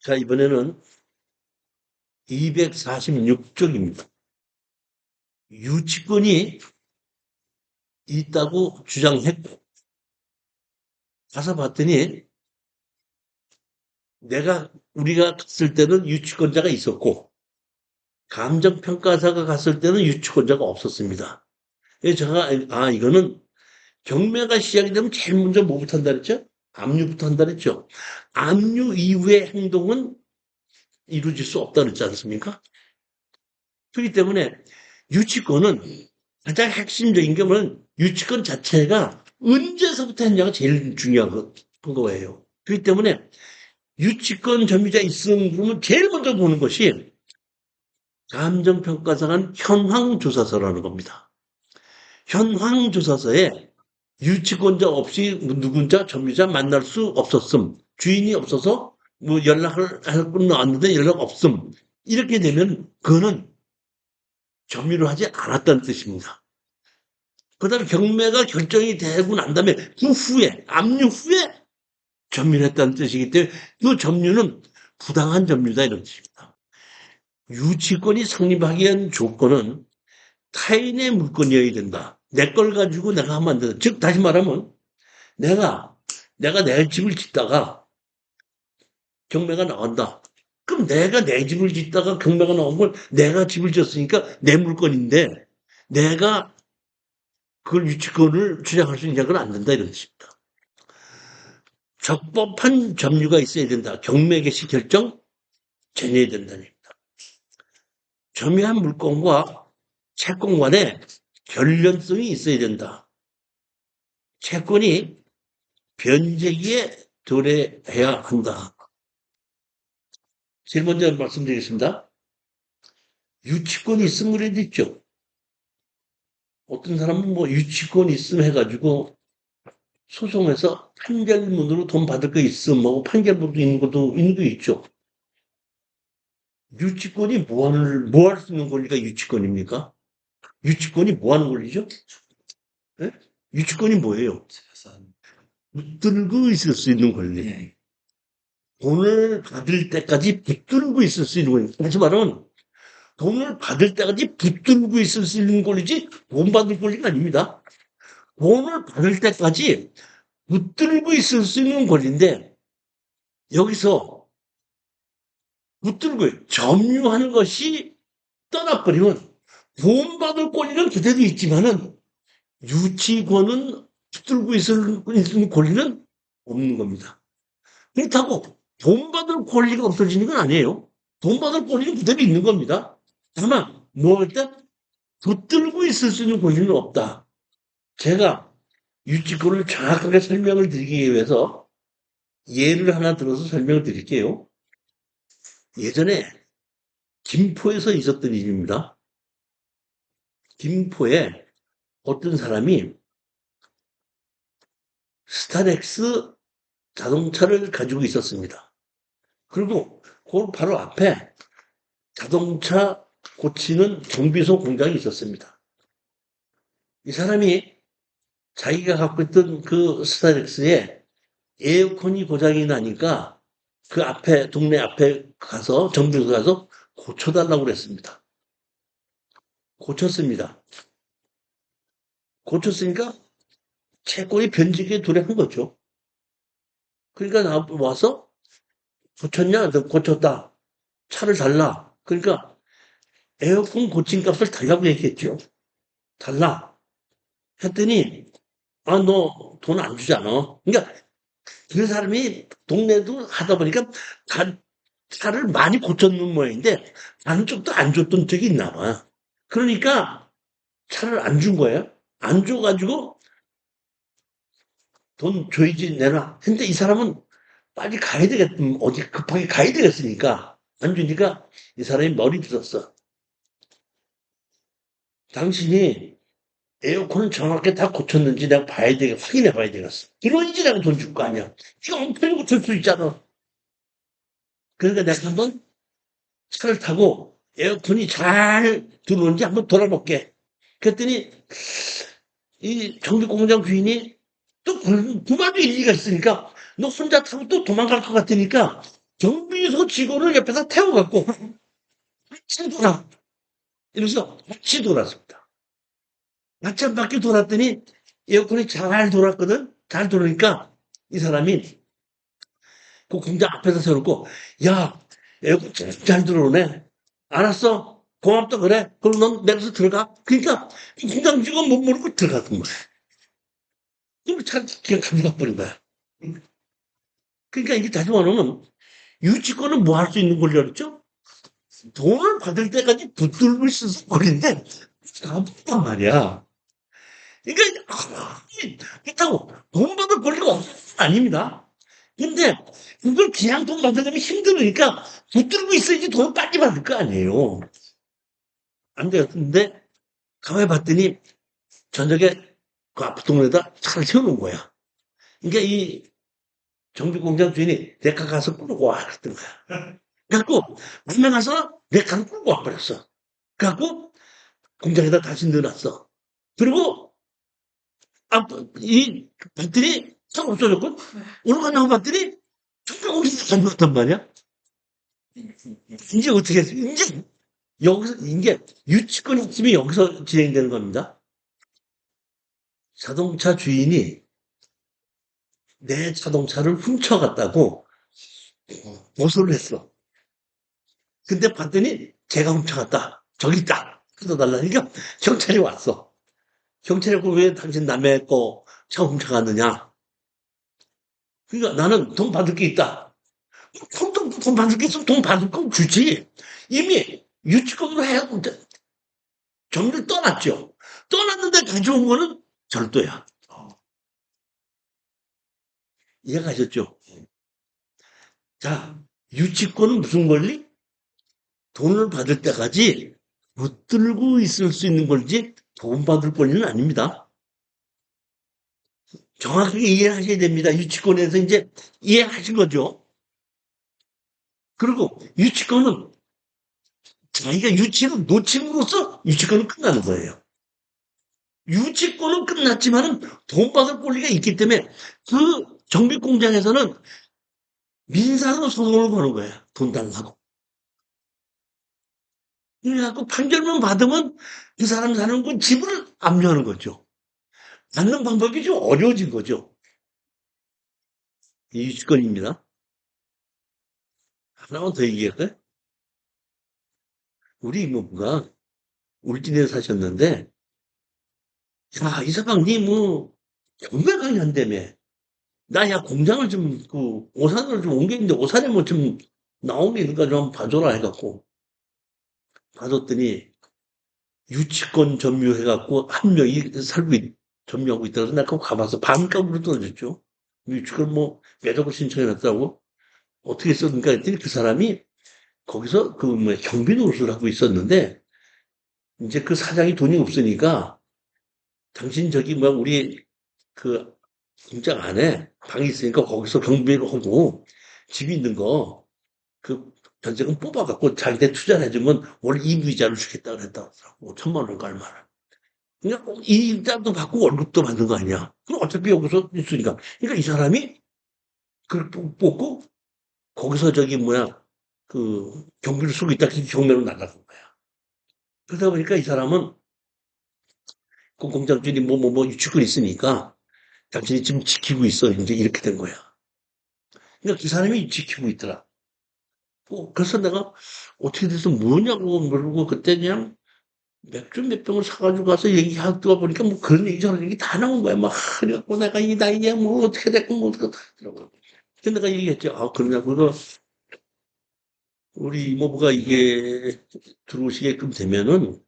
자, 이번에는 246쪽입니다. 유치권이 있다고 주장했고, 가서 봤더니 우리가 갔을 때는 유치권자가 있었고, 감정평가사가 갔을 때는 유치권자가 없었습니다. 그래서 제가, 이거는 경매가 시작이 되면 제일 먼저 뭐부터 한다 그랬죠? 압류부터 한다 그랬죠? 압류 이후의 행동은 이루어질 수 없다 그랬지 않습니까? 그렇기 때문에 유치권은 가장 핵심적인 게 뭐냐면 유치권 자체가 언제서부터 했냐가 제일 중요한 거예요. 그렇기 때문에 유치권 점유자 있음 그러면 제일 먼저 보는 것이 감정평가사관 현황조사서라는 겁니다. 현황조사서에 유치권자 없이 누군자 점유자 만날 수 없었음. 주인이 없어서 뭐 연락을 할 분 나왔는데 연락 없음. 이렇게 되면 그거는 점유를 하지 않았다는 뜻입니다. 그다음에 경매가 결정이 되고 난 다음에 그 후에 압류 후에 점유를 했다는 뜻이기 때문에 그 점유는 부당한 점유다 이런 뜻입니다. 유치권이 성립하기 위한 조건은 타인의 물건이어야 된다. 내 걸 가지고 내가 하면 안 된다. 즉 다시 말하면 내가 내 집을 짓다가 경매가 나온다. 그럼 내가 내 집을 짓다가 경매가 나온 걸 내가 집을 지었으니까 내 물건인데 내가 그걸 유치권을 주장할 수 있냐고는 안 된다 이런 뜻입니다. 적법한 점유가 있어야 된다. 경매 개시 결정 전해야 된다는 얘기입니다. 점유한 물건과 채권 간에 결련성이 있어야 된다. 채권이 변제기에 도래해야 한다. 제일 먼저 말씀드리겠습니다. 유치권이 있으면 그래도 있죠. 어떤 사람은 뭐 유치권 있음 해가지고 소송해서 판결문으로 돈 받을 거 있음, 뭐 판결문도 있는 것도 있는 게 있죠. 유치권이 뭐 할 수 있는 권리가 유치권입니까? 유치권이 뭐 하는 권리죠? 예? 유치권이 뭐예요? 붙들고 있을 수 있는 권리. 돈을 받을 때까지 붙들고 있을 수 있는 권리. 다시 말하면 돈을 받을 때까지 붙들고 있을 수 있는 권리지 돈 받을 권리가 아닙니다. 돈을 받을 때까지 붙들고 있을 수 있는 권리인데 여기서 붙들고 점유하는 것이 떠나버리면 돈 받을 권리는 그대로 있지만은 유치권은 붙들고 있을 권리는 없는 겁니다. 그렇다고 돈 받을 권리가 없어지는 건 아니에요. 돈 받을 권리는 그대로 있는 겁니다. 다만 뭐 할 때 붙들고 있을 수 있는 권리는 없다. 제가 유치권을 정확하게 설명을 드리기 위해서 예를 하나 들어서 설명을 드릴게요. 예전에 김포에서 있었던 일입니다. 김포에 어떤 사람이 스타렉스 자동차를 가지고 있었습니다. 그리고 그 바로 앞에 자동차 고치는 정비소 공장이 있었습니다. 이 사람이 자기가 갖고 있던 그 스타렉스에 에어컨이 고장이 나니까 그 앞에, 동네 앞에 가서, 정비소 가서 고쳐달라고 그랬습니다. 고쳤습니다. 고쳤으니까 채권이 변직에 도래한 거죠. 그러니까 와서 고쳤냐? 고쳤다. 차를 달라. 그러니까 에어컨 고친 값을 달라고 얘기했죠. 달라. 했더니 너 돈 안 주잖아. 그러니까 그 사람이 동네도 하다 보니까 차를 많이 고쳤는 모양인데 다른 쪽도 안 줬던 적이 있나 봐. 그러니까 차를 안 준 거예요. 안 줘가지고 돈 줘야지 내놔. 근데 이 사람은 빨리 가야 되겠, 어디 급하게 가야 되겠으니까 안 주니까 이 사람이 머리 들었어. 당신이 에어컨을 정확하게 다 고쳤는지 내가 확인해 봐야 되겠어. 이러지 내가 돈 줄 거 아니야. 이거 엉터리 고칠 수 있잖아. 그러니까 내가 한번 차를 타고 에어컨이 잘 들어오는지 한번 돌아볼게. 그랬더니 이 정비공장 주인이 또 그 말도 일리가 있으니까 너 혼자 타고 또 도망갈 것 같으니까 경비소 직원을 옆에서 태워갖고 같이 돌아. 이러면서 같이 돌았습니다. 같이 한 바퀴 돌았더니 에어컨이 잘 돌았거든. 잘 돌으니까 이 사람이 그 공장 앞에서 세워놓고 야 에어컨 잘 들어오네. 알았어. 고맙다 그래. 그럼 넌 내려서 들어가. 그러니까 그 공장 직원 못 모르고 들어갔던 거야. 그리고 차 그냥 가져가 버린 거야. 그러니까 이게 다시 말하면 유치권은 뭐 할 수 있는 권리 였죠 돈을 받을 때까지 붙들고 있어서 권리인데 가봤단 말이야. 그러니까 그렇다고 돈 받을 권리가 아닙니다. 근데 그걸 그냥 돈 받으려면 힘들으니까 붙들고 있어야지 돈 빨리 받을 거 아니에요. 안 돼요. 근데 가만히 봤더니 저녁에 그 앞 동네에다 차를 세워놓은 거야. 그러니까 이 정비공장 주인이 내 가 가서 끌고 와 그랬던 거야. 그래갖고 남에 가서 내 가서 끌고 와버렸어. 그래갖고 공장에다 다시 넣어놨어. 그리고 아, 이 봤더니 참 없어졌고 어느 가냐고 봤더니 정비공장에서 가져갔단 말이야. 이제 어떻게 했어? 이제 여기서 이게 유치권 핵심이 여기서 진행되는 겁니다. 자동차 주인이 내 자동차를 훔쳐갔다고 고소를 했어. 근데 봤더니 제가 훔쳐갔다. 저기 있다. 끊어달라니까 경찰이 왔어. 경찰이 왜 당신 남의 거 차 훔쳐갔느냐. 그러니까 나는 돈 받을 게 있다. 돈 받을 게 있으면 돈 받을 건 주지. 이미 유치권으로 해갖고 정리를 떠났죠. 떠났는데 가져온 거는 절도야. 이해가셨죠? 자, 유치권은 무슨 권리? 돈을 받을 때까지 붙들고 있을 수 있는 권리지 돈 받을 권리는 아닙니다. 정확하게 이해하셔야 됩니다. 유치권에서 이제 이해하신 거죠. 그리고 유치권은 자기가 유치를 놓침으로써 유치권은 끝나는 거예요. 유치권은 끝났지만은 돈 받을 권리가 있기 때문에 그 정비공장에서는 민사로 소송을 거는 거예요. 돈 달라고. 그래갖고 판결만 받으면 그 사람 사는 그 집을 압류하는 거죠. 받는 방법이 좀 어려워진 거죠. 이 유치권입니다. 하나만 더 얘기할까요? 우리 이모부가 울진에 사셨는데, 야, 이사방님, 뭐, 경매강의 한다며. 나, 야, 공장을 좀, 오산으로 좀 옮겼는데, 오산에 뭐 좀 나온 게 있는가 좀 봐줘라 해갖고, 봐줬더니, 유치권 점유해갖고, 한 명이 점유하고 있다고 해서 내가 그거 가봐서 반값으로 떨어졌죠. 유치권 뭐, 매도를 신청해놨다고? 어떻게 썼는가 했더니 그 사람이 거기서 경비 노릇을 하고 있었는데, 이제 그 사장이 돈이 없으니까, 당신 저기 우리 그 공장 안에 방이 있으니까 거기서 경비를 하고 집이 있는 거 그 전세금 뽑아갖고 자기한테 투자를 해주면 월 이부이자를 주겠다 그랬다 그러더라고. 5천만 원가 얼마를. 그러니까 이자도 받고 월급도 받는 거 아니야. 그럼 어차피 여기서 있으니까. 그러니까 이 사람이 그걸 뽑고 거기서 저기 경비를 쓰고 있다 경매로 나가는 거야. 그러다 보니까 이 사람은 그 공장 주인이 유축을 있으니까 당신이 지금 지키고 있어. 이제 이렇게 된 거야. 그러니까 그 사람이 지키고 있더라. 그래서 내가 어떻게 돼서 뭐냐고 물고 그때 그냥 맥주 몇 병을 사가지고 가서 얘기하다 보니까 뭐 그런 얘기 저런 얘기 다 나온 거야. 막 그래갖고 내가 이 나이에 뭐 어떻게 됐고 뭐 어떻게 하더라고. 근데 내가 얘기했지. 아, 그러냐고. 우리 이모부가 이게 들어오시게끔 되면은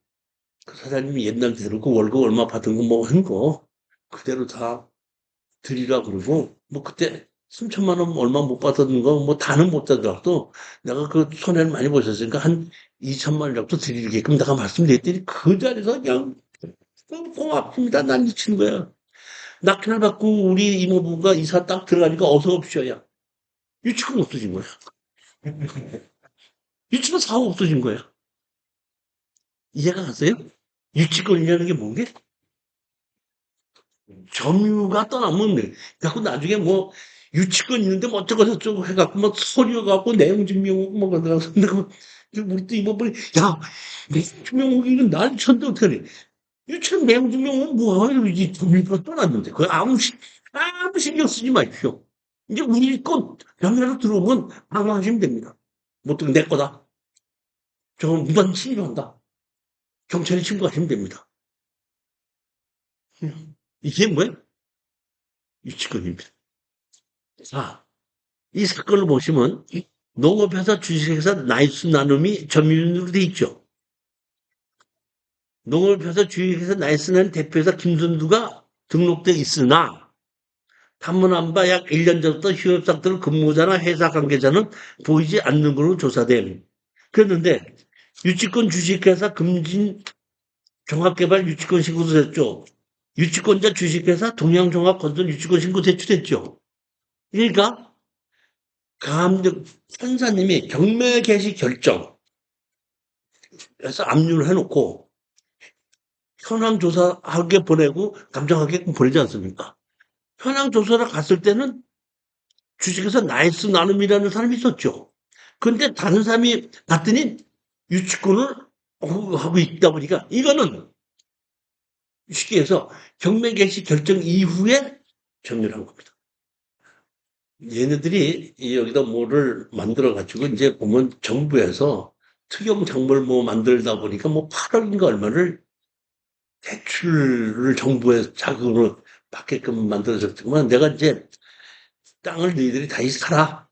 그 사장님이 옛날대로 그 월급 얼마 받은 거 뭐 한 거 그대로 다 드리라 그러고 뭐 그때 3천만 원 얼마 못 받았는 거 뭐 다는 못 받더라도 내가 그 손해를 많이 보셨으니까 한 2천만 원 정도 드리게끔 내가 말씀드렸더니 그 자리에서 그냥 고맙습니다. 난 미친 거야. 낙찰 받고 우리 이모부가 이사 딱 들어가니까 어서 옵시오야. 유치권 없어진 거야. 유치권 사고 없어진 거야. 이해가 갔어요? 유치권이라는 게 뭔 게? 점유가 떠나면 자꾸 나중에 뭐 유치권 있는데 뭐 어쩌고 저쩌고 해갖고 뭐 서류 갖고 내용 증명하고 뭐 그러다가 우리 또 이번에 야 내용 증명하기는 날 천대 어떡하니 유치원 내용 증명은 뭐야 이 점유가 떠났는데 그 아무 신경 쓰지 마십시오. 이제 우리 것 변호사로 들어오면 방어하시면 됩니다. 뭐 또 내 거다. 저건 무단 침입한다. 경찰에 신고하시면 됩니다. 이게 뭐예요? 유치권입니다. 자, 이 사건을 보시면 농업회사 주식회사 나이스 나눔이 점유율로 돼 있죠. 농업회사 주식회사 나이스 나눔 대표회사 김순두가 등록돼 있으나 탐문한 바 약 1년 전부터 휴업 상태로 근무자나 회사 관계자는 보이지 않는 걸로 조사됨. 그랬는데 유치권 주식회사 금진 종합개발 유치권 신고도 됐죠. 유치권자 주식회사 동양종합건설 유치권 신고 제출했죠. 그러니까 감독 판사님이 경매 개시 결정해서 압류를 해놓고 현황 조사하게 보내고 감정하게끔 보내지 않습니까? 현황 조사를 갔을 때는 주식회사 나이스 나눔이라는 사람이 있었죠. 그런데 다른 사람이 갔더니 유치권을 하고 있다 보니까 이거는 쉽게 해서 경매 개시 결정 이후에 정리를 한 겁니다. 얘네들이 여기다 뭐를 만들어 가지고 이제 보면 정부에서 특용 작물 뭐 만들다 보니까 뭐 8억인가 얼마를 대출을 정부에 자금으로 받게끔 만들어졌지만 내가 이제 땅을 너희들이 다시 사라.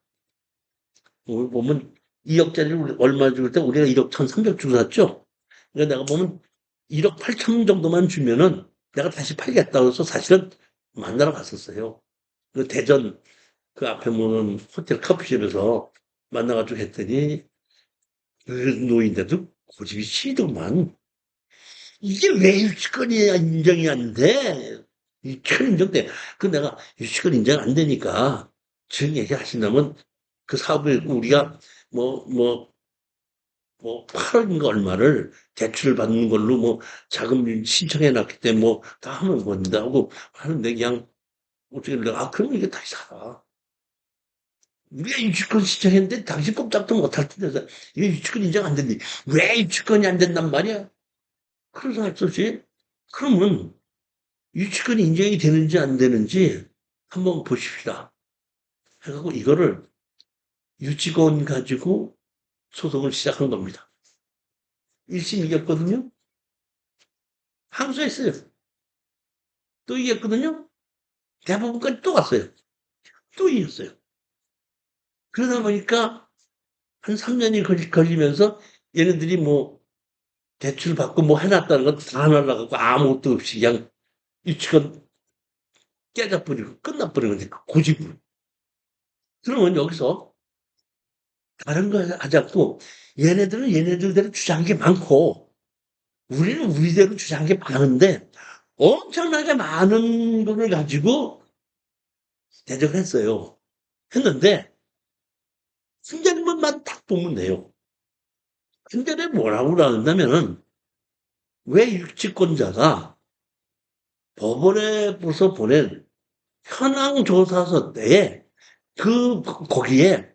보면 2억짜리를 얼마 줄 때 우리가 1억 1,300 주고 샀죠. 그러니까 내가 보면 1억 8천 정도만 주면은 내가 다시 팔겠다 그래서 사실은 만나러 갔었어요. 그 대전 그 앞에 보는 호텔 커피숍에서 만나가지고 했더니 그 노인데도 고집이 시더만 이게 왜 유치권이 인정이 안 돼? 유치권 인정돼. 그 내가 유치권 인정 안 되니까 지금 얘기하신다면 그 사업에 우리가 뭐 8억인가 얼마를 대출을 받는 걸로 뭐 자금 신청해 놨기 때문에 뭐 다 하는 건다 하고 하는데 그냥 어떻게 내가 그럼 이게 다시 살아. 우리가 유치권 신청했는데 당신 꼼짝도 못할 텐데 이게 유치권 인정 안 된대. 왜 유치권이 안 된단 말이야? 그래서 했었지. 그러면 유치권이 인정이 되는지 안 되는지 한번 보십시다. 해갖고 이거를 유치권 가지고 소송을 시작한 겁니다. 1심 이겼거든요. 항소했어요. 또 이겼거든요. 대법원까지 또 갔어요. 또 이겼어요. 그러다 보니까 한 3년이 걸리면서 얘네들이 뭐 대출 받고 뭐 해놨다는 건 다 날라가고 아무것도 없이 그냥 유치권 깨져버리고 끝나버리는 거지. 고집으로. 그러면 여기서 다른 거 하지 않고 얘네들은 얘네들대로 주장한 게 많고 우리는 우리대로 주장한 게 많은데 엄청나게 많은 거를 가지고 대적을 했어요. 했는데 승자님만 딱 보면 돼요. 승자는 뭐라고 그러냐면은 왜 유치권자가 법원에서 보낸 현황조사서 때에 거기에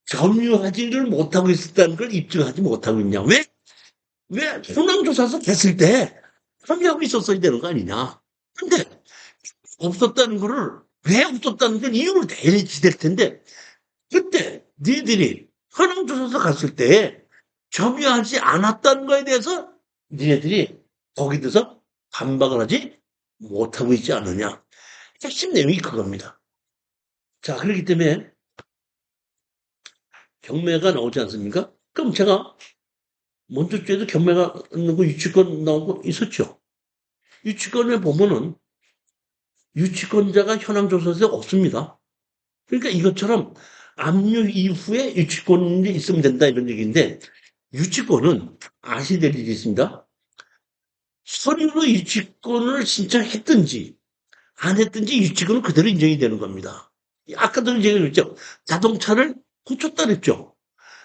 점유하지를 못하고 있었다는 걸 입증하지 못하고 있냐. 왜 현황조사서 됐을 때 점유하고 있었어야 되는 거 아니냐. 근데 없었다는 거를 왜 없었다는 건 이유를 내야지 될 텐데 그때 니들이 현황조사서 갔을 때 점유하지 않았다는 거에 대해서 니네들이 거기에 대해서 반박을 하지 못하고 있지 않느냐. 핵심 내용이 그겁니다. 자, 그렇기 때문에 경매가 나오지 않습니까? 그럼 제가 먼저 주에도 경매가 나오고 유치권 나오고 있었죠. 유치권에 보면은 유치권자가 현황조사서에 없습니다. 그러니까 이것처럼 압류 이후에 유치권이 있으면 된다 이런 얘기인데 유치권은 아셔야 될 일이 있습니다. 서류로 유치권을 신청했든지 안 했든지 유치권은 그대로 인정이 되는 겁니다. 아까도 얘기했죠. 자동차를 고쳤다 그랬죠.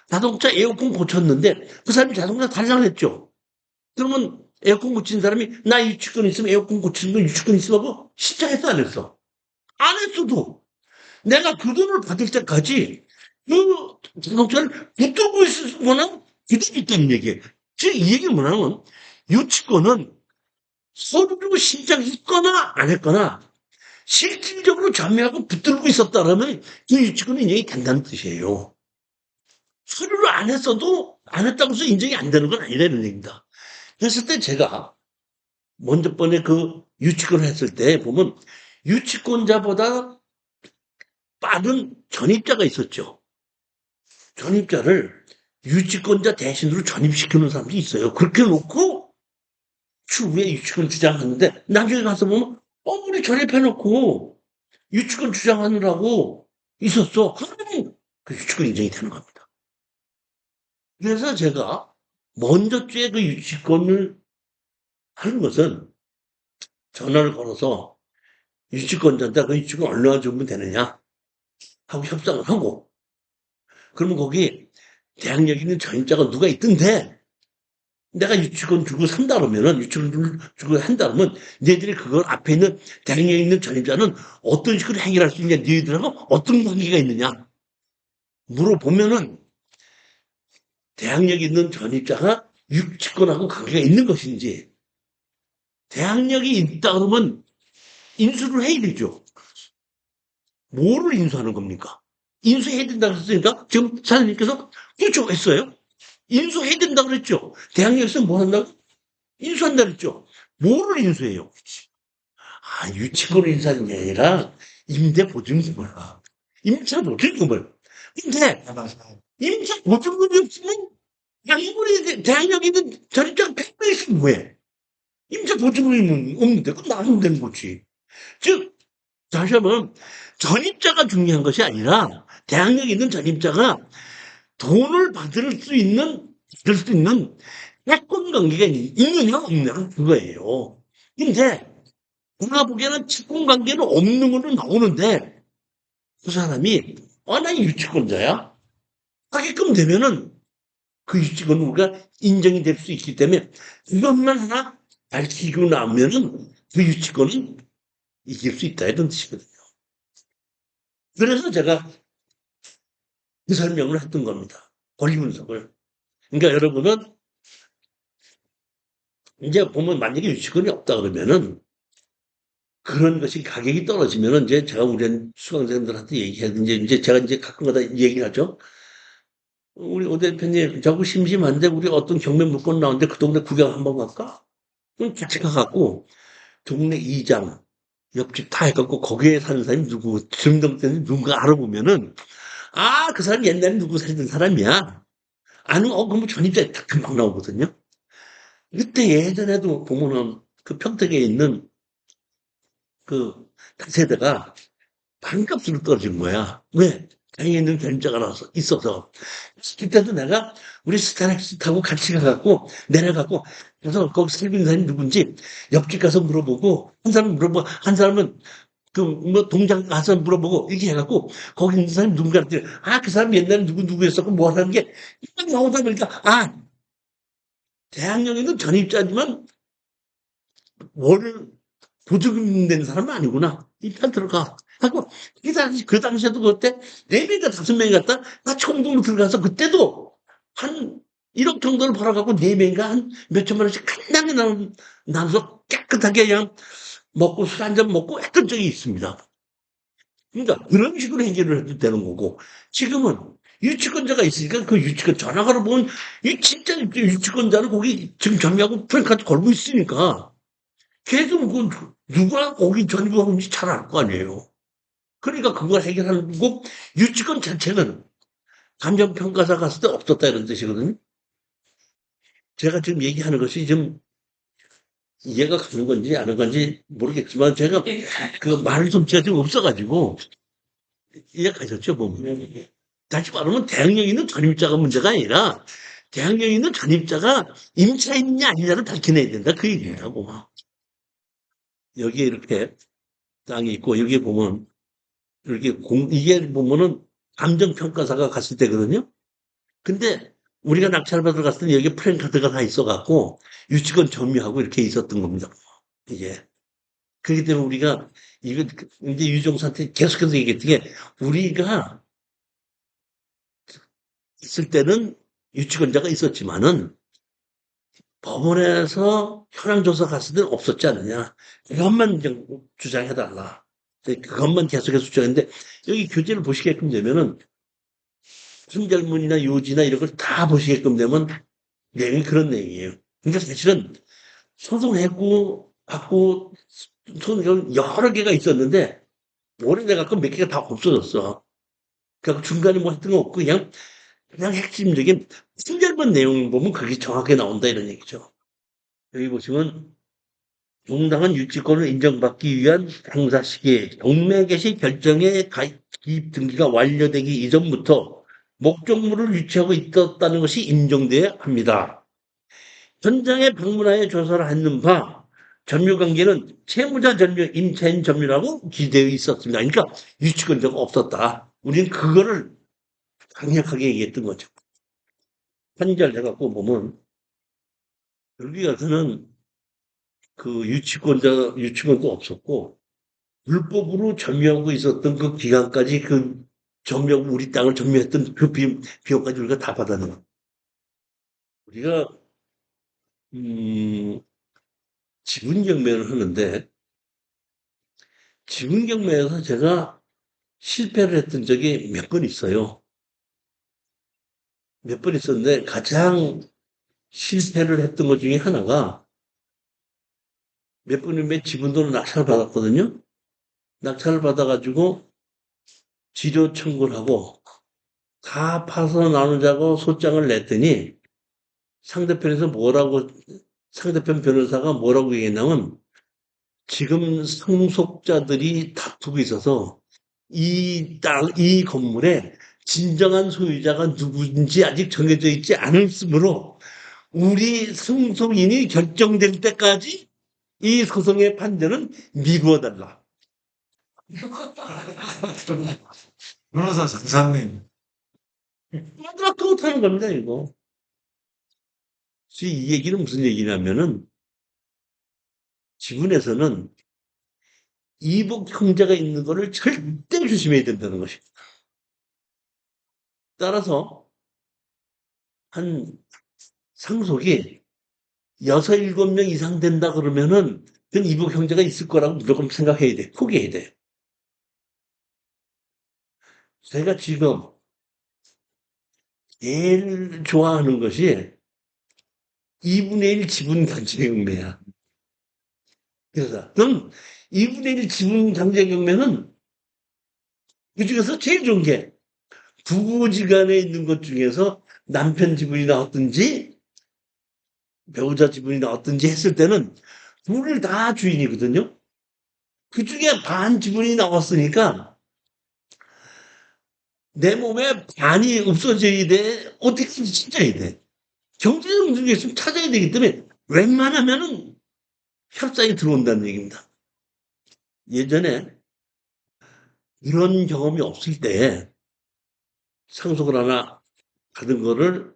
자동차 에어컨 고쳤는데 그 사람이 자동차 달라고 했죠. 그러면 에어컨 고친 사람이 나 유치권 있으면 에어컨 고치는 거 유치권 있으면 하고 신청했어 안 했어? 안 했어도 내가 그 돈을 받을 때까지 그 자동차를 붙들고 있거나 그대로 있다는 얘기예요. 즉, 이 얘기는 뭐냐면 유치권은 서류로 신청했거나 안 했거나 실질적으로 전매하고 붙들고 있었다라면 그 유치권이 인정이 된다는 뜻이에요. 서류를 안 했어도 안 했다고 해서 인정이 안 되는 건 아니라는 얘기입니다. 그랬을 때 제가 먼저 번에 그 유치권을 했을 때 보면 유치권자보다 빠른 전입자가 있었죠. 전입자를 유치권자 대신으로 전입시키는 사람도 있어요. 그렇게 놓고 추후에 유치권 주장하는데 나중에 가서 보면 우리 전입해놓고 유치권 주장하느라고 있었어. 그러면 그 유치권 인정이 되는 겁니다. 그래서 제가 먼저째 그 유치권을 하는 것은 전화를 걸어서 유치권자한테 그 유치권 얼마나 주면 되느냐 하고 협상을 하고 그러면 거기 대항력 있는 전입자가 누가 있던데 내가 유치권 주고 산다 그러면은 유치권 주고 한다 그러면 너희들이 그걸 앞에 있는 대항력 있는 전입자는 어떤 식으로 해결할 수 있냐 너희들하고 어떤 관계가 있느냐 물어보면은 대항력 있는 전입자가 유치권하고 관계가 있는 것인지 대항력이 있다 그러면 인수를 해야 되죠. 뭐를 인수하는 겁니까? 인수해야 된다고 했으니까 지금 사장님께서 그렇죠 했어요. 인수해야 된다고 그랬죠. 대학에서 뭐 한다고? 인수한다 그랬죠. 뭐를 인수해요? 유치권을 인수하는 게 아니라 임대보증금을. 임차보증금을. 근데 임차보증금이 없으면 대학력이 있는 전입자가 100배 있으면 뭐해? 임차보증금이 없는데 그건 나가면 되는 거지. 즉 다시 한번 전입자가 중요한 것이 아니라 대학력이 있는 전입자가 돈을 받을 수 있는 채권 관계가 있느냐 없느냐 그거예요. 근데 내가 보기에는 채권 관계는 없는 걸로 나오는데 그 사람이 나 유치권자야 하게끔 되면은 그 유치권은 우리가 인정이 될 수 있기 때문에 이것만 하나 밝히고 나면은 그 유치권은 이길 수 있다 이런 뜻이거든요. 그래서 제가 그 설명을 했던 겁니다. 권리 분석을. 그러니까 여러분은 이제 보면 만약에 유치권이 없다 그러면은 그런 것이 가격이 떨어지면은 이제 제가 우리 수강생들한테 얘기하든지 이제 제가 이제 가끔가다 얘기를 하죠. 우리 오 대표님 자꾸 심심한데 우리 어떤 경매 물건 나오는데 그 동네 구경 한번 갈까? 그럼 같이 가갖고 동네 이장 옆집 다 해갖고 거기에 사는 사람이 누구 주민등록증이 누군가 알아보면은 그 사람이 옛날에 누구 살던 사람이야. 아니면 그럼 전입자에 딱 금방 나오거든요. 그때 예전에도 보면은 그 평택에 있는 그 다세대가 반값으로 떨어진 거야. 왜? 당연히 있는 견자가 나와서 있어서. 그때도 내가 우리 스타렉스 타고 같이 가갖고 내려가고 그래서 거기 살고 있는 사람이 누군지 옆집 가서 물어보고 한 사람 물어보고 한 사람은 그 뭐 동장 가서 물어보고 이렇게 해갖고 거기 있는 사람이 누군가 했더니 그 사람 옛날에 누구였었고 뭐 하는 게 딱 나오다 보니까 대학령에는 전입자지만 월 보증금 낸 사람은 아니구나. 일단 들어가. 하고, 그 당시에도 그때, 4명인가 5명이 갔다, 같이 공동으로 들어가서 그때도 한 1억 정도를 벌어갖고 4명인가 한 몇천만 원씩 간단히 나눠서 깨끗하게 그냥 먹고 술 한 잔 먹고 했던 적이 있습니다. 그러니까 그런 식으로 해결을 해도 되는 거고, 지금은 유치권자가 있으니까 그 유치권 전화가로 보면, 이 진짜 유치권자는 거기 지금 전미하고 프랭카드 걸고 있으니까, 계속 누가 거기 전입하는지 잘 알 거 아니에요. 그러니까 그걸 해결하는 거고 유치권 자체는 감정평가사 갔을 때 없었다 이런 뜻이거든요. 제가 지금 얘기하는 것이 좀 이해가 가는 건지 안 하는 건지 모르겠지만 제가 그 말 솜씨가 좀 없어가지고 이해가셨죠 보면. 다시 말하면 대학력 있는 전입자가 문제가 아니라 대학력 있는 전입자가 임차 있느냐 아니냐를 밝혀내야 된다 그 얘기라고. 여기에 이렇게 땅이 있고 여기 보면 이렇게 이게 보면은 감정평가사가 갔을 때거든요. 근데 우리가 낙찰 받으러 갔을 때 여기 프랜카드가 다 있어갖고 유치권 점유하고 이렇게 있었던 겁니다. 이게. 그렇기 때문에 우리가 이거 이제 유종사한테 계속해서 얘기했던 게 우리가 있을 때는 유치권자가 있었지만은 법원에서 현황조사 갔을 때는 없었지 않느냐. 그것만 이제 주장해달라. 그것만 계속해서 주장했는데 여기 교재를 보시게끔 되면은 순결문이나 요지나 이런 걸 다 보시게끔 되면 내용이 그런 내용이에요. 그러니까 사실은 소송하고 받고 소송 여러 개가 있었는데 오래돼갖고 몇 개가 다 없어졌어. 그러니까 중간에 뭐 했던 거 없고 그냥 핵심적인 순결문 내용을 보면 그게 정확하게 나온다 이런 얘기죠. 여기 보시면 정당한 유치권을 인정받기 위한 행사 시기 경매 개시 결정의 기입 등기가 완료되기 이전부터 목적물을 유치하고 있었다는 것이 인정돼야 합니다. 현장에 방문하여 조사를 하는 바 점유관계는 채무자 점유, 임차인 점유라고 기재되어 있었습니다. 그러니까 유치권자가 없었다. 우리는 그거를 강력하게 얘기했던 거죠. 판결해갖고 보면 여기 가서는 그 유치권도 없었고 불법으로 점유하고 있었던 그 기간까지 그 점유하고 우리 땅을 점유했던 그 비용까지 우리가 다 받았는 거예요. 우리가 지분 경매를 하는데 지분 경매에서 제가 실패를 했던 적이 몇 번 있어요. 몇 번 있었는데 가장 실패를 했던 것 중에 하나가 몇 번이면 지분도로 낙찰을 받았거든요. 낙찰을 받아가지고 지료 청구를 하고 다 파서 나누자고 소장을 냈더니 상대편 변호사가 뭐라고 얘기했냐면 지금 상속자들이 다투고 있어서 이 건물의 진정한 소유자가 누구인지 아직 정해져 있지 않으므로 우리 상속인이 결정될 때까지 이 소송의 판결은 미루어달라. 변호사 장사님. 마지막 못하는 겁니다, 이거. 이 얘기는 무슨 얘기냐면은 지분에서는 이복 형제가 있는 거를 절대 조심해야 된다는 것입니다. 따라서 한 상속이 6, 7명 이상 된다 그러면은 그건 이복 형제가 있을 거라고 무조건 생각해야 돼. 포기해야 돼. 제가 지금 제일 좋아하는 것이 2분의 1 지분 강제 경매야. 그래서 그럼 2분의 1 지분 강제 경매는 그중에서 제일 좋은 게 부부지간에 있는 것 중에서 남편 지분이 나왔든지 배우자 지분이 나왔든지 했을 때는 둘 다 주인이거든요. 그중에 반 지분이 나왔으니까 내 몸에 반이 없어져야 돼. 어떻게든 찾아야 돼. 경제적 문제가 있으면 찾아야 되기 때문에 웬만하면은 협상이 들어온다는 얘기입니다. 예전에 이런 경험이 없을 때 상속을 하나 받은 거를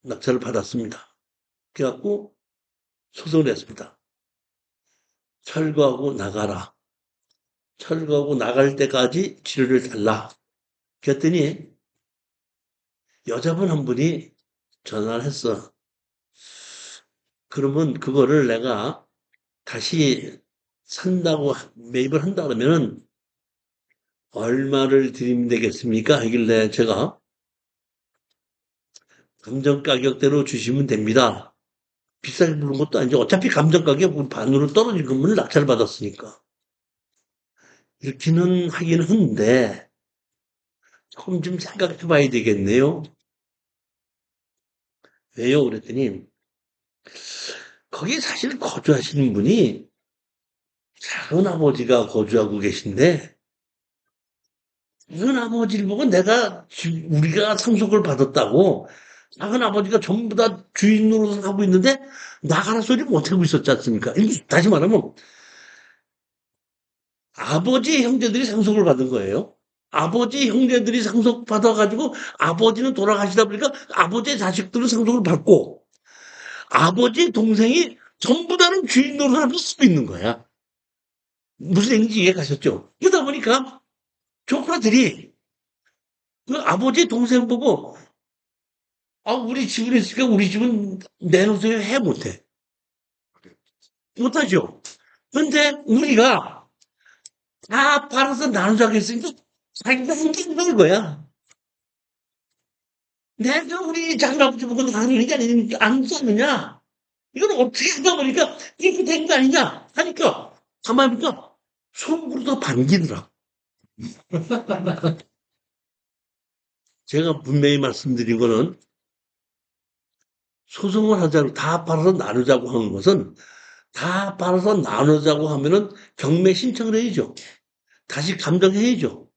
낙찰을 받았습니다. 그래갖고 소송을 했습니다. 철거하고 나가라. 철거하고 나갈 때까지 치료를 달라. 그랬더니 여자분 한 분이 전화를 했어. 그러면 그거를 내가 다시 산다고 매입을 한다 그러면은 얼마를 드리면 되겠습니까? 하길래 제가 감정 가격대로 주시면 됩니다. 비싸게 부른 것도 아니죠. 어차피 감정 가격 반으로 떨어진 건물을 낙찰 받았으니까. 이렇게는 하긴 한데 조금 좀 생각해 봐야 되겠네요. 왜요? 그랬더니 거기 사실 거주하시는 분이 작은 아버지가 거주하고 계신데 작은 아버지를 보고 우리가 상속을 받았다고 작은 아버지가 전부 다 주인 노릇을 하고 있는데 나가라 소리 못하고 있었지 않습니까? 다시 말하면 아버지의 형제들이 상속을 받은 거예요. 아버지 형제들이 상속받아가지고 아버지는 돌아가시다 보니까 아버지의 자식들은 상속을 받고 아버지 동생이 전부 다는 주인 노릇을 할 수 있는 거야. 무슨 얘기인지 이해 가셨죠? 그러다 보니까 조카들이 그 아버지 동생 보고 아, 우리 집을 했으니까 우리 집은 내놓으세요 해 못해. 못하죠. 근데 우리가 다 팔아서 나누자고 했으니까 자기가 행복한 거야. 내가 우리 장가아버지 보고 나누는 게 아니니까 안 사느냐? 이걸 어떻게 하다 보니까 이렇게 된 거 아니냐? 하니까 가만히 보니까 속으로도 반기더라. 제가 분명히 말씀드린 거는 소송을 하자고 다 팔아서 나누자고 하는 것은 다 팔아서 나누자고 하면은 경매 신청을 해야죠. 다시 감정해야죠.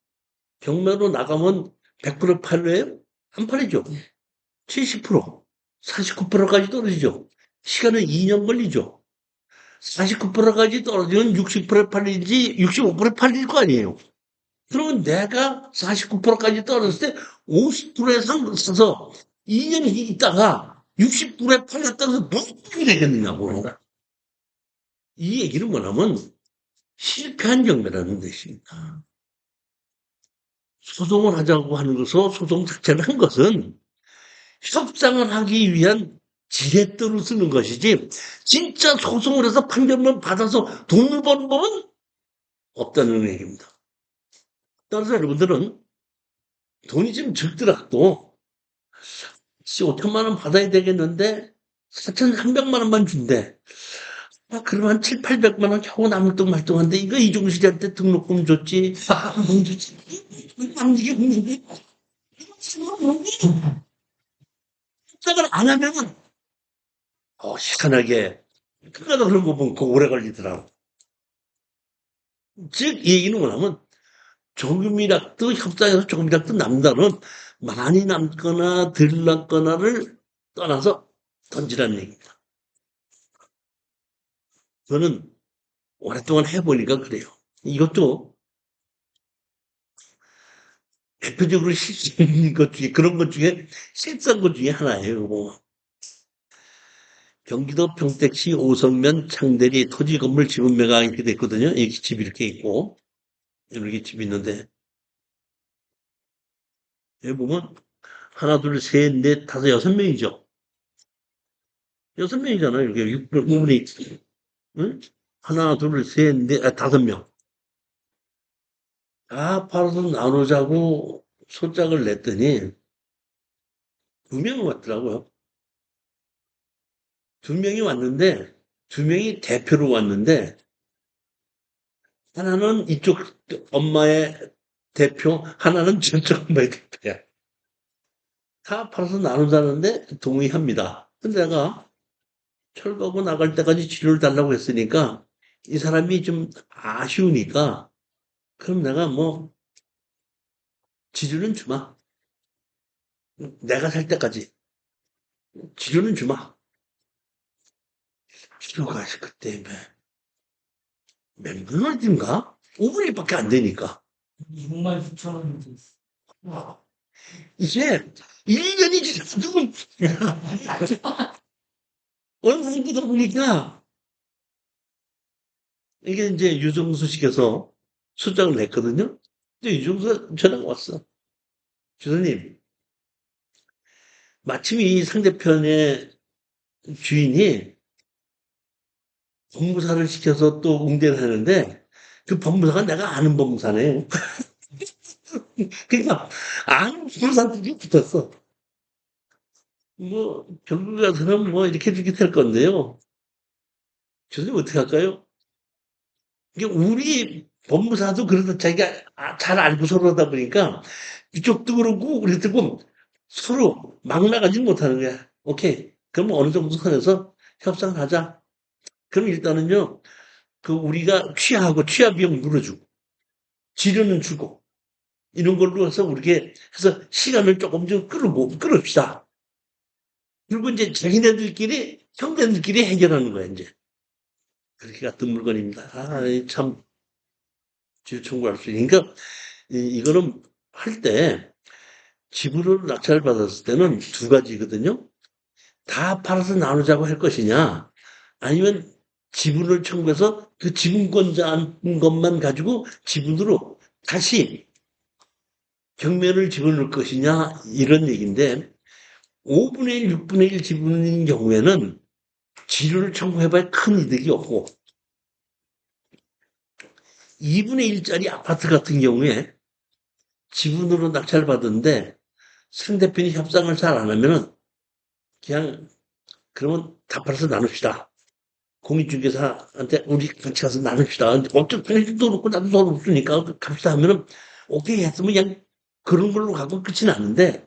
경매로 나가면 100% 팔래요? 안 팔리죠. 70%, 49%까지 떨어지죠. 시간은 2년 걸리죠. 49%까지 떨어지면 60% 팔리지 65% 팔릴 거 아니에요. 그러면 내가 49%까지 떨어졌을 때 50%에 사서 2년 있다가 60%에 팔렸다고 해서 무슨 되겠느냐고. 이 얘기는 뭐냐면 실패한 경매라는 뜻입니다. 소송을 하자고 하는 것은 소송 자체를 한 것은 협상을 하기 위한 지렛대로 쓰는 것이지 진짜 소송을 해서 판결만 받아서 돈을 버는 법은 없다는 얘기입니다. 따라서 여러분들은 돈이 좀 적더라도 5천만 원 받아야 되겠는데 4,300만 원만 준대. 아, 그러면 한 7, 800만 원 겨우 남을뚱말뚱한데 이거 이종실한테 등록금 줬지. 돈 줬지. 이게 없는데. 협상을 안 하면은 희한하게 끝까지 그런 거 보면 오래 걸리더라고. 즉, 이 얘기는 뭐냐면 조금이라도 협상에서 조금이라도 남다는 많이 남거나 덜 남거나를 떠나서 던지라는 얘기입니다. 저는 오랫동안 해보니까 그래요. 이것도 대표적으로 실수인 것 중에 그런 것 중에 실수한 것 중에 하나예요. 뭐. 경기도 평택시 오성면 창대리 토지 건물 지분매가 이렇게 됐거든요. 여기 집이 이렇게 있고 이렇게 집이 있는데 여기 보면 하나, 둘, 셋, 넷, 다섯, 6명이죠. 6명이잖아요. 이렇게 6분이 응? 하나, 둘, 셋, 넷, 5명. 다 팔아서 나누자고 소장을 냈더니 2명이 왔더라고요. 2명이 왔는데 2명이 대표로 왔는데 하나는 이쪽 엄마의 대표, 하나는 저쪽 엄마의 대표야. 다 팔아서 나누자는데 동의합니다. 근데 내가 철거하고 나갈 때까지 치료를 달라고 했으니까 이 사람이 좀 아쉬우니까 그럼 내가 뭐 지주는 주마. 내가 살 때까지 지주는 주마. 치료가 그때 몇만 원인가? 5분일밖에 안 되니까. 6만 9천 원이 있어. 와, 이게 1년이 지나도 얼마 보다 보니까 이게 이제 유정수식에서 수장을 냈거든요. 근데 유정수가 전화가 왔어. 주선님, 마침 이 상대편의 주인이 법무사를 시켜서 또 응대를 하는데 그 법무사가 내가 아는 법무사네. 그러니까 아는 법무사들이 붙었어. 뭐 결국 가서는 뭐 이렇게 저렇게 될 건데요. 교수님 어떻게 할까요? 이게 우리 법무사도 그래도 자기가 잘 알고 서로 하다 보니까 이쪽도 그렇고 우리도 그렇고 서로 막 나가지는 못하는 거야. 오케이. 그럼 어느 정도 선에서 협상을 하자. 그럼 일단은요, 그 우리가 취하하고 취하 비용 물어주고, 지료는 주고, 이런 걸로 해서 우리게 해서 시간을 조금 좀 끌읍시다. 그리고 이제 자기네들끼리, 형제들끼리 해결하는 거야, 이제. 그렇게 같은 물건입니다. 아, 참, 지유 청구할 수 있으니까, 이거는 할 때 지분을 낙찰받았을 때는 두 가지거든요. 다 팔아서 나누자고 할 것이냐, 아니면 지분을 청구해서 그 지분권자 한 것만 가지고 지분으로 다시 경매를 집어넣을 것이냐, 이런 얘기인데, 5분의 1, 6분의 1 지분인 경우에는 지분을 청구해봐야 큰 이득이 없고, 2분의 1짜리 아파트 같은 경우에 지분으로 낙찰받았는데 상대편이 협상을 잘 안 하면은 그냥 그러면 다 팔아서 나눕시다. 공인중개사한테 우리 같이 가서 나눕시다. 어차피 해도 그렇고 나도 돈 없으니까 갑시다 하면은 오케이 했으면 그냥 그런 걸로 가고 끝이 나는데,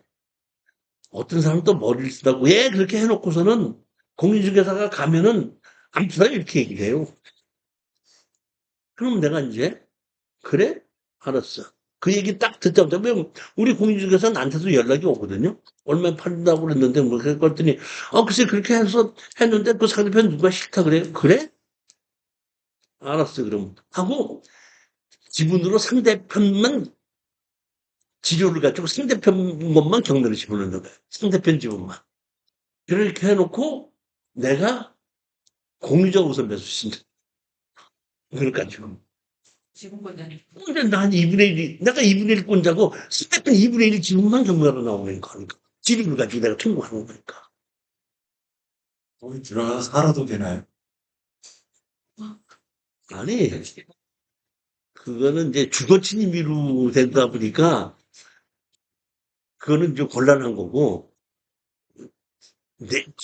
어떤 사람은 또 머리를 쓰다고 예 그렇게 해놓고서는 공인중개사가 가면은 안 팔아요 이렇게 얘기해요. 그럼 내가 이제 그래? 알았어. 그 얘기 딱 듣자마자, 왜 우리 공인중개사 나한테도 연락이 오거든요. 얼마 판다고 그랬는데, 뭐, 그랬더니, 글쎄, 그렇게 해서 했는데, 그 상대편 누가 싫다 그래? 그래? 알았어, 그럼. 하고, 지분으로 상대편만, 지료를 가지고 상대편 것만 경매를 집어넣는 거예요. 상대편 지분만. 그렇게 해놓고, 내가 공유적 우선 매수 신청. 그걸 가지고. 지분권자님. 근데 난 2분의 1이, 내가 2분의 1권자고, 스태프는 2분의 1 지분만 경매로 나오는 거니까. 지분을 가지고 내가 청구하는 거니까. 거기 들어가서 살아도 되나요? 아니, 그거는 이제 주거 침입으로 되다 보니까, 그거는 좀 곤란한 거고,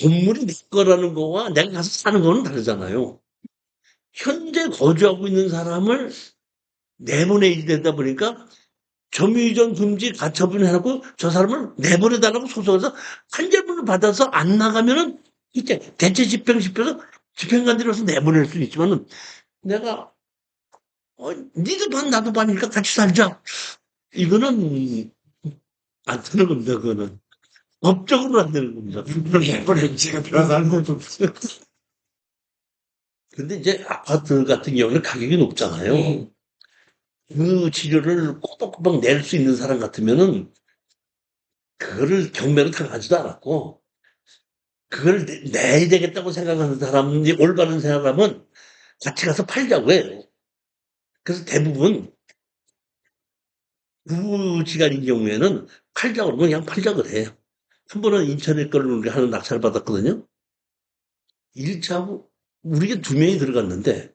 건물이 내 거라는 거와 내가 가서 사는 거는 다르잖아요. 현재 거주하고 있는 사람을 내보내야 되다 보니까, 점유이전 금지 가처분 해놓고 저 사람을 내보내달라고 소송해서 판결문을 받아서 안 나가면은 이제 대체 집행 시켜서 집행관들로서 내보낼 수는 있지만은, 내가 니도 반 나도 반이니까 같이 살자, 이거는 안 되는 겁니다. 그거는 법적으로 안 되는 겁니다. 이번에 제가 들어가서 하는 것도 근데 이제 아파트 같은 경우는 가격이 높잖아요. 그 치료를 꼬박꼬박 낼 수 있는 사람 같으면은 그거를 경매를 당하지도 않았고, 그걸 내야 되겠다고 생각하는 사람이, 올바른 사람은 같이 가서 팔자고 해요. 그래서 대부분 부부지간인 경우에는 팔자고 그러면 그냥 팔자고 해요. 한 번은 인천에 걸로 우리가 하나 낙찰을 받았거든요. 1차하고 우리가 두 명이 들어갔는데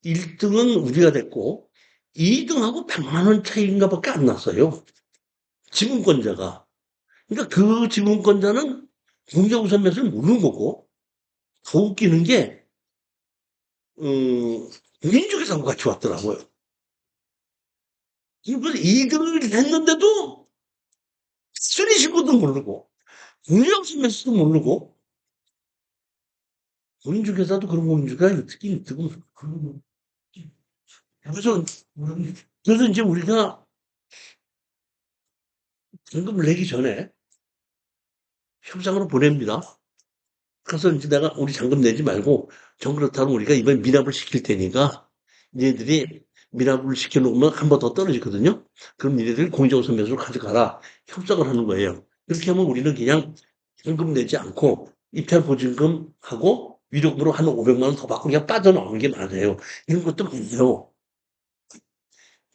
1등은 우리가 됐고 2등하고 100만 원 차이인가 밖에 안 났어요. 지분권자가. 그러니까 그 지분권자는 공개우선 매수를 모르는 거고, 더 웃기는 게 민주계산과 같이 왔더라고요. 그래서 2등을 했는데도 순위신고도 모르고 공개우선 매수도 모르고, 공인중개사도 그런 공인중개사 특히 있고. 그래서 이제 우리가 잔금을 내기 전에 협상으로 보냅니다. 그래서 이제 내가 우리 잔금 내지 말고, 정 그렇다면 우리가 이번에 미납을 시킬 테니까 니네들이 미납을 시켜놓으면 한 번 더 떨어지거든요. 그럼 니네들이 공정우선 매수를 가져가라, 협상을 하는 거예요. 그렇게 하면 우리는 그냥 잔금 내지 않고 입찰 보증금 하고 위로금으로 한 500만 원 더 받고 그냥 빠져나오는 게 맞아요. 이런 것도 많아요.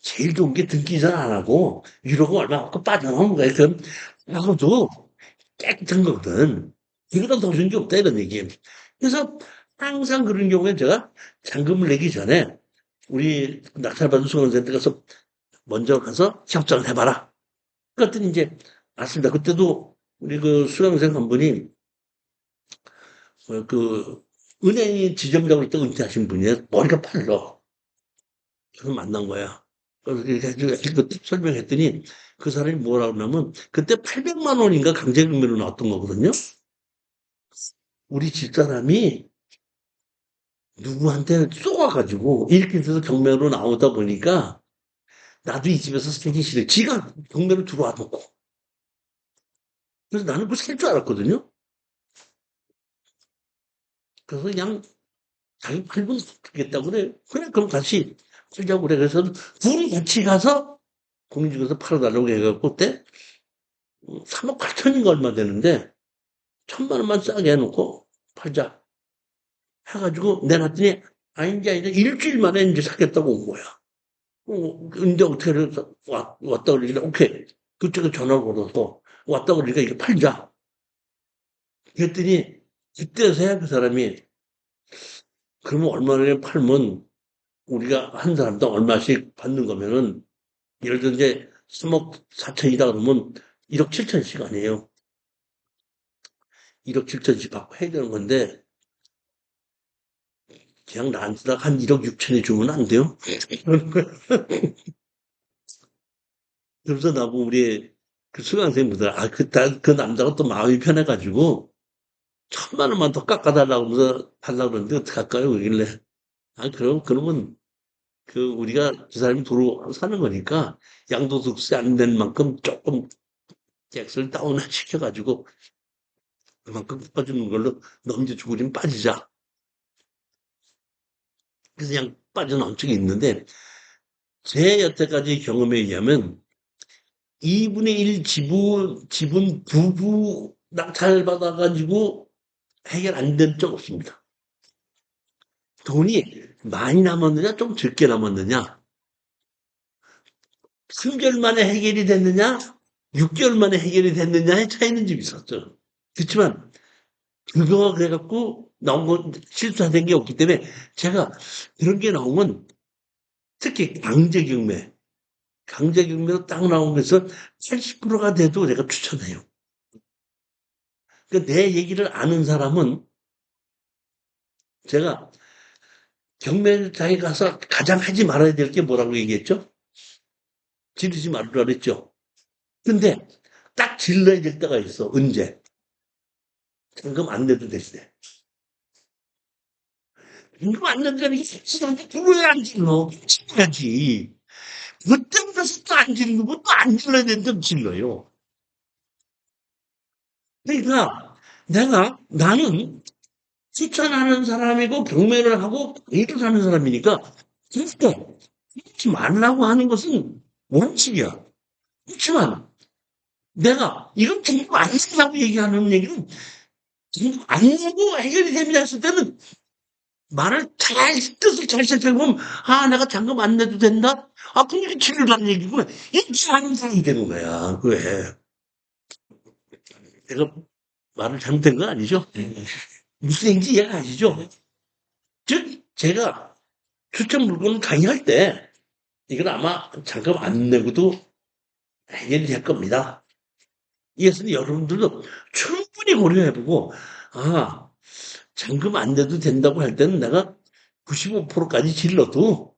제일 좋은 게 등기이자 안 하고 위로금 얼마 받고 빠져나오는 거예요. 그럼 하고도 깨끗한 거거든. 이거보다 더 좋은 게 없다, 이런 얘기예요. 그래서 항상 그런 경우에 제가 잔금을 내기 전에 우리 낙찰받은 수강생한테 가서 먼저 가서 협상을 해봐라. 그랬더니 이제 맞습니다. 그때도 우리 그 수강생 한 분이 그 은행이 지점장으로 있다 은퇴하신 분이에요. 머리가 빨라. 그래서 만난 거야. 그래서 이렇게 설명했더니 그 사람이 뭐라고 하냐면 그때 800만 원인가 강제경매로 나왔던 거거든요. 우리 집사람이 누구한테 쏘아가지고 이렇게 돼서 경매로 나오다 보니까 나도 이 집에서 살기 싫어. 지가 경매로 들어와 놓고. 그래서 나는 그거 살 줄 알았거든요. 그래서 그냥 자기 팔면 되겠다고 그래. 그래, 그럼 다시 팔자고 그래. 그래서 둘이 같이 가서 공인중개사 팔아달라고 해갖고 그때 3억 8천인가 얼마 되는데 1,000만 원만 싸게 해놓고 팔자 해가지고 내놨더니 아닌지 아닌지 일주일 만에 이제 사겠다고 온 거야. 근데 어떻게 해서 왔다 그러길래 오케이. 그쪽에 전화를 걸어서 왔다 그러니까 이거 팔자. 그랬더니 그때서야 그 사람이 그러면 얼마나 팔면 우리가 한 사람당 얼마씩 받는 거면은 예를 들어 이제 3억 4천이다 그러면 1억 7천씩 아니에요. 1억 7천씩 받고 해야 되는 건데 그냥 나한테다가 한 1억 6천에 주면 안 돼요? 그래서 나보고 우리 그 수강생분들 그 남자가 또 마음이 편해가지고 1,000만 원만 더 깎아달라고 하면서 하려고 그러는데 어떡할까요? 그러길래 그러면 우리가 그 사람이 도로 사는 거니까 양도소득세 안 낸 만큼 조금 객을 다운 시켜가지고 그만큼 깎아주는 걸로 넘겨주고 빠지자. 그래서 그냥 빠져나온 적이 있는데 제 여태까지 경험에 의하면 2분의 1 지분 부부 낙찰 받아가지고 해결 안 된 적 없습니다. 돈이 많이 남았느냐, 좀 적게 남았느냐, 3개월 만에 해결이 됐느냐, 6개월 만에 해결이 됐느냐의 차이는 좀 있었죠. 그렇지만 그거 그래갖고 나온 건 실수된 게 없기 때문에 제가 그런 게 나오면 특히 강제경매로 딱 나온 것은 80%가 돼도 제가 추천해요. 그러니까 내 얘기를 아는 사람은 제가 경매장에 가서 가장 하지 말아야 될 게 뭐라고 얘기했죠? 지르지 말으라 그랬죠. 근데 딱 질러야 될 때가 있어. 언제? 잔금 안 내도 될 때. 잔금 안 내도 이게 왜안 질러? 질러야지. 그때부터 또 안 질르고 또 안 질러야 되는데 질러요. 그러니까 나는 추천하는 사람이고 경매를 하고 일을 하는 사람이니까 그러니까 하지 말라고 하는 것은 원칙이야. 그렇지만 내가 이건 정부 안 된다고 얘기하는 얘기는 정부 안 내고 해결이 됩니다 했을 때는 말을 뜻을 잘 생각해보면 내가 잔금 안 내도 된다? 그러니까 치료라는 얘기구나. 이게 상상이 되는 거야. 왜? 내가 말을 잘못된 건 아니죠? 무슨 얘기인지 이해가 가시죠? 즉 제가 추천 물건 강의할 때 이건 아마 잔금 안 내고도 해결이 될 겁니다. 이것은 여러분들도 충분히 고려해보고 잔금 안 내도 된다고 할 때는 내가 95%까지 질러도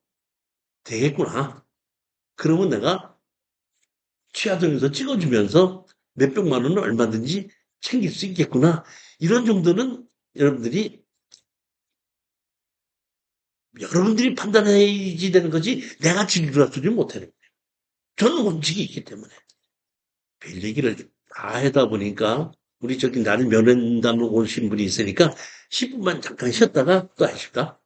되겠구나. 그러면 내가 취하점에서 찍어주면서 몇백만 원을 얼마든지 챙길 수 있겠구나. 이런 정도는 여러분들이 판단해야지 되는 거지 내가 질러주지 못하는 거예요. 저는 원칙이 있기 때문에. 별 얘기를 다 하다 보니까 우리 저기 나를 면담으로 오신 분이 있으니까 10분만 잠깐 쉬었다가 또 하실까?